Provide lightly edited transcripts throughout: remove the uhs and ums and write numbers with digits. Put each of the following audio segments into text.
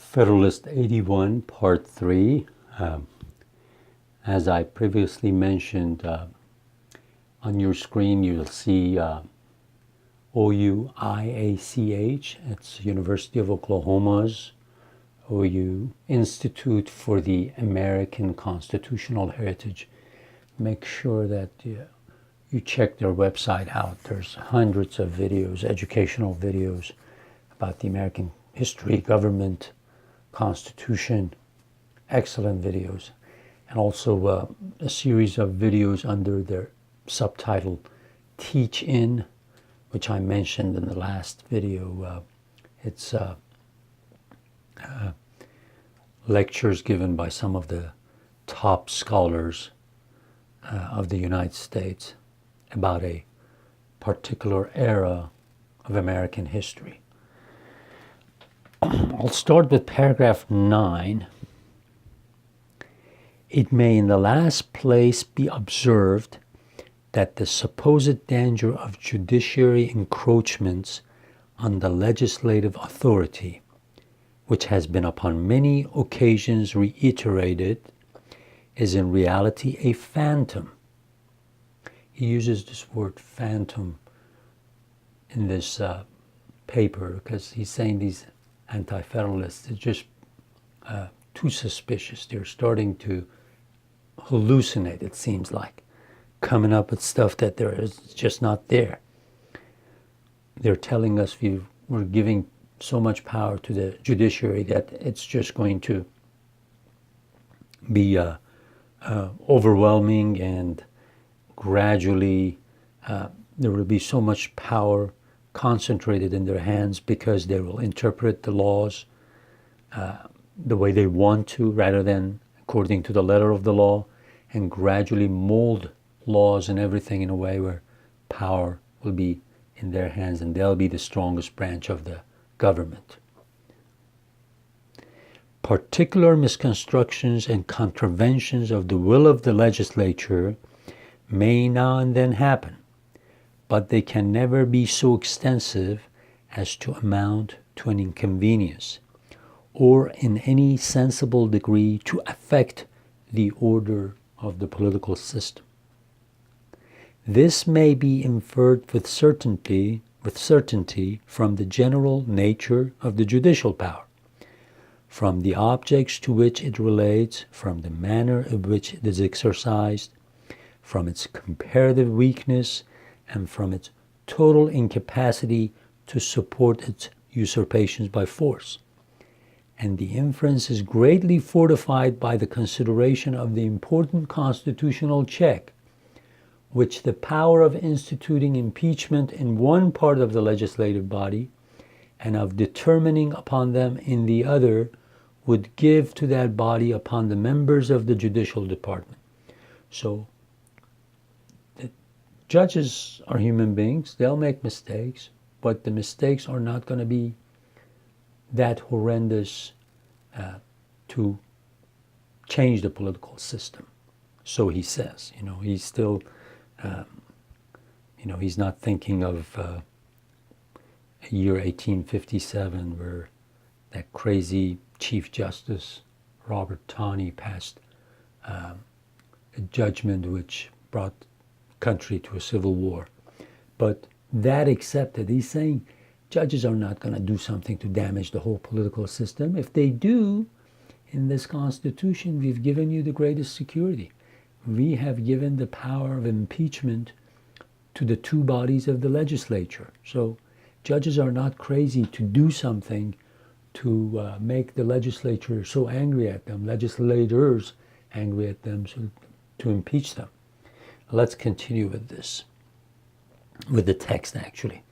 Federalist 81, Part 3. As I previously mentioned, on your screen you'll see OUIACH. It's University of Oklahoma's OU Institute for the American Constitutional Heritage. Make sure that you check their website out. There's hundreds of videos, educational videos about the American history, government, Constitution, excellent videos, and also a series of videos under their subtitle Teach In, which I mentioned in the last video. It's lectures given by some of the top scholars of the United States about a particular era of American history. I'll start with paragraph 9. It may in the last place be observed that the supposed danger of judiciary encroachments on the legislative authority, which has been upon many occasions reiterated, is in reality a phantom. He uses this word phantom in this paper because he's saying these anti-federalists are just too suspicious. They're starting to hallucinate, it seems like, coming up with stuff that there is just not there. They're telling us we're giving so much power to the judiciary that it's just going to be overwhelming, and gradually there will be so much power concentrated in their hands because they will interpret the laws the way they want to rather than according to the letter of the law, and gradually mold laws and everything in a way where power will be in their hands and they'll be the strongest branch of the government. Particular misconstructions and contraventions of the will of the legislature may now and then happen, but they can never be so extensive as to amount to an inconvenience, or in any sensible degree to affect the order of the political system. This may be inferred with certainty from the general nature of the judicial power, from the objects to which it relates, from the manner in which it is exercised, from its comparative weakness, and from its total incapacity to support its usurpations by force. And the inference is greatly fortified by the consideration of the important constitutional check which the power of instituting impeachment in one part of the legislative body and of determining upon them in the other would give to that body upon the members of the judicial department. So the judges are human beings. They'll make mistakes, but the mistakes are not going to be that horrendous to change the political system. So he says, he's still, he's not thinking of year 1857 where that crazy Chief Justice Robert Taney passed a judgment which brought the country to a civil war. But that accepted, he's saying judges are not going to do something to damage the whole political system. If they do, in this Constitution, we've given you the greatest security. We have given the power of impeachment to the two bodies of the legislature. So judges are not crazy to do something to make the legislature so angry at them, legislators angry at them, so to impeach them. Let's continue with this, with the text actually.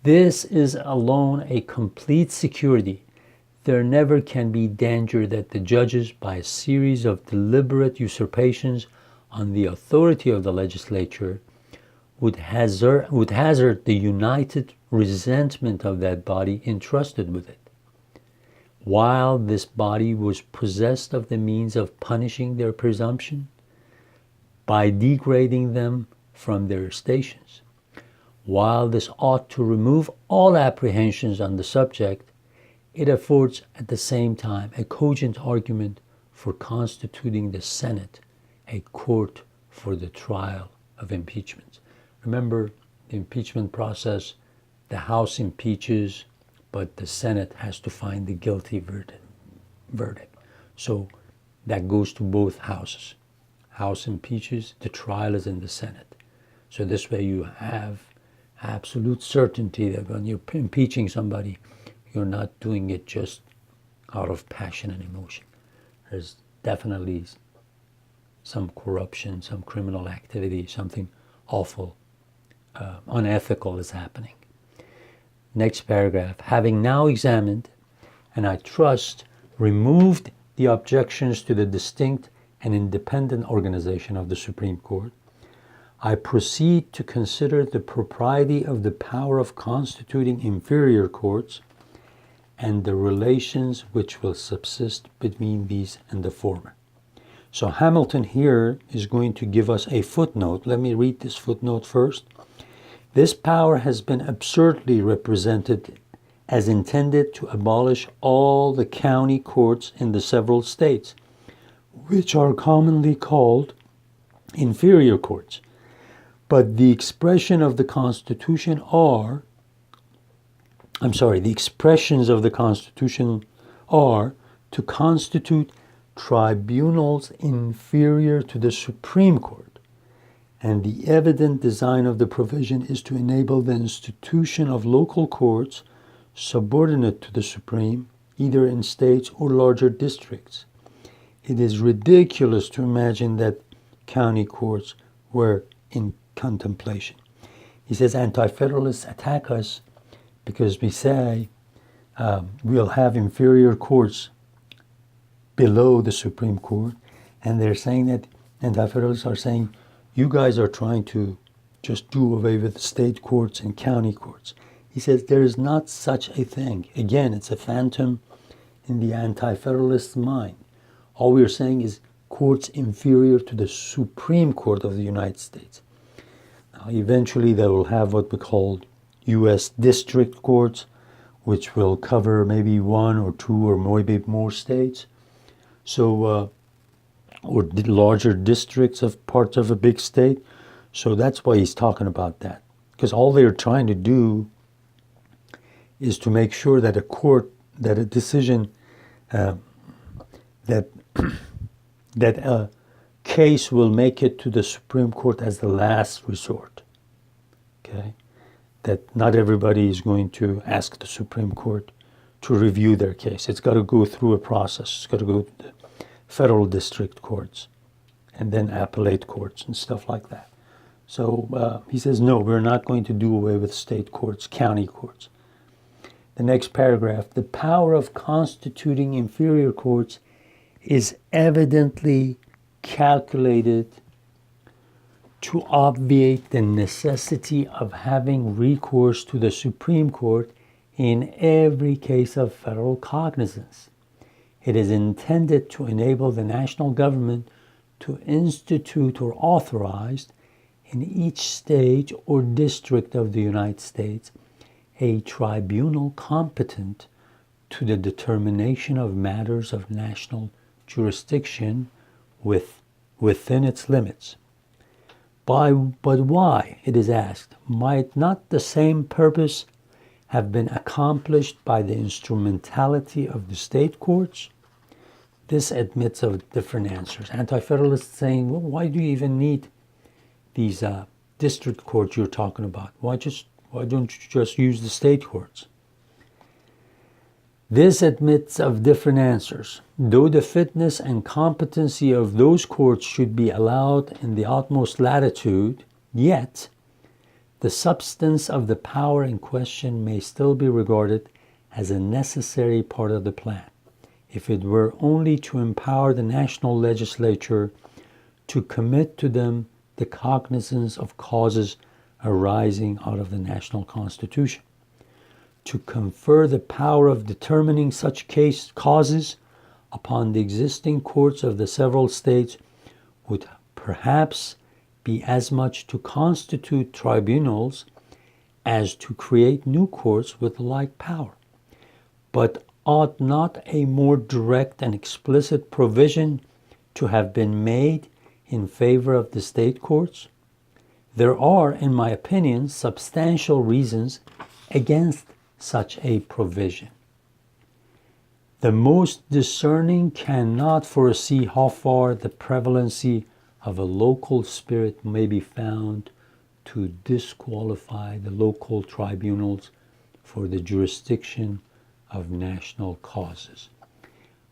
This is alone a complete security. There never can be danger that the judges, by a series of deliberate usurpations on the authority of the legislature, would hazard the united resentment of that body entrusted with it. While this body was possessed of the means of punishing their presumption by degrading them from their stations, while this ought to remove all apprehensions on the subject, it affords at the same time a cogent argument for constituting the Senate a court for the trial of impeachments. Remember, the impeachment process, the House impeaches, but the Senate has to find the guilty verdict. So that goes to both houses. House impeaches, the trial is in the Senate. So this way you have absolute certainty that when you're impeaching somebody, you're not doing it just out of passion and emotion. There's definitely some corruption, some criminal activity, something awful, unethical is happening. Next paragraph. Having now examined, and I trust removed the objections to the distinct and independent organization of the Supreme Court, I proceed to consider the propriety of the power of constituting inferior courts and the relations which will subsist between these and the former. So Hamilton here is going to give us a footnote. Let me read this footnote first. This power has been absurdly represented as intended to abolish all the county courts in the several states, which are commonly called inferior courts. But the expression of the Constitution the expressions of the Constitution are to constitute tribunals inferior to the Supreme Court, and the evident design of the provision is to enable the institution of local courts subordinate to the Supreme, either in states or larger districts. It is ridiculous to imagine that county courts were in contemplation. He says anti-federalists attack us because we say we'll have inferior courts below the Supreme Court, and they're saying that anti-federalists are saying you guys are trying to just do away with state courts and county courts. He says there is not such a thing. Again, it's a phantom in the anti-federalist mind. All we are saying is courts inferior to the Supreme Court of the United States. Now, eventually they will have what we call U.S. district courts, which will cover maybe one or two or maybe more states. So, or the larger districts of parts of a big state. So that's why he's talking about that. Because all they're trying to do is to make sure that a decision, that a case will make it to the Supreme Court as the last resort. Okay? That not everybody is going to ask the Supreme Court to review their case. It's got to go through a process. It's got to go to the federal district courts and then appellate courts and stuff like that. So he says, no, we're not going to do away with state courts, county courts. The next paragraph, the power of constituting inferior courts is evidently calculated to obviate the necessity of having recourse to the Supreme Court in every case of federal cognizance. It is intended to enable the national government to institute or authorize in each state or district of the United States a tribunal competent to the determination of matters of national jurisdiction within its limits. But why, it is asked, might not the same purpose have been accomplished by the instrumentality of the state courts? This admits of different answers. Anti-federalists saying, well, why do you even need these district courts you're talking about? Why don't you just use the state courts? This admits of different answers. Though the fitness and competency of those courts should be allowed in the utmost latitude, yet the substance of the power in question may still be regarded as a necessary part of the plan, if it were only to empower the national legislature to commit to them the cognizance of causes arising out of the national constitution. To confer the power of determining such causes upon the existing courts of the several states would perhaps be as much to constitute tribunals as to create new courts with like power. But ought not a more direct and explicit provision to have been made in favor of the state courts? There are, in my opinion, substantial reasons against such a provision. The most discerning cannot foresee how far the prevalency of a local spirit may be found to disqualify the local tribunals for the jurisdiction of national causes.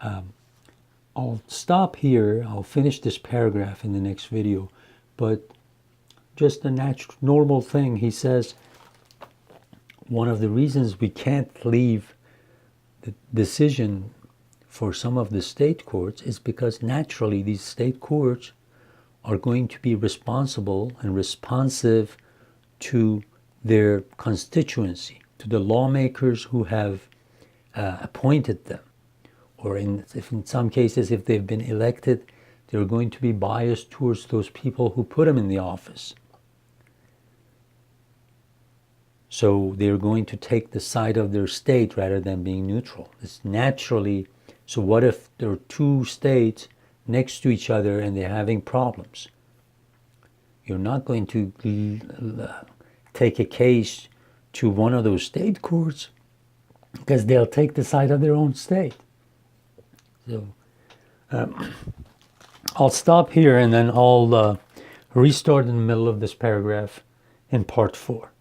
I'll stop here. I'll finish this paragraph in the next video, but just a normal thing. He says one of the reasons we can't leave the decision for some of the state courts is because naturally these state courts are going to be responsible and responsive to their constituency, to the lawmakers who have appointed them, or in some cases, if they've been elected, they're going to be biased towards those people who put them in the office. So they're going to take the side of their state rather than being neutral. It's naturally. So what if there are two states next to each other and they're having problems? You're not going to take a case to one of those state courts because they'll take the side of their own state. So I'll stop here and then I'll restart in the middle of this paragraph in part 4.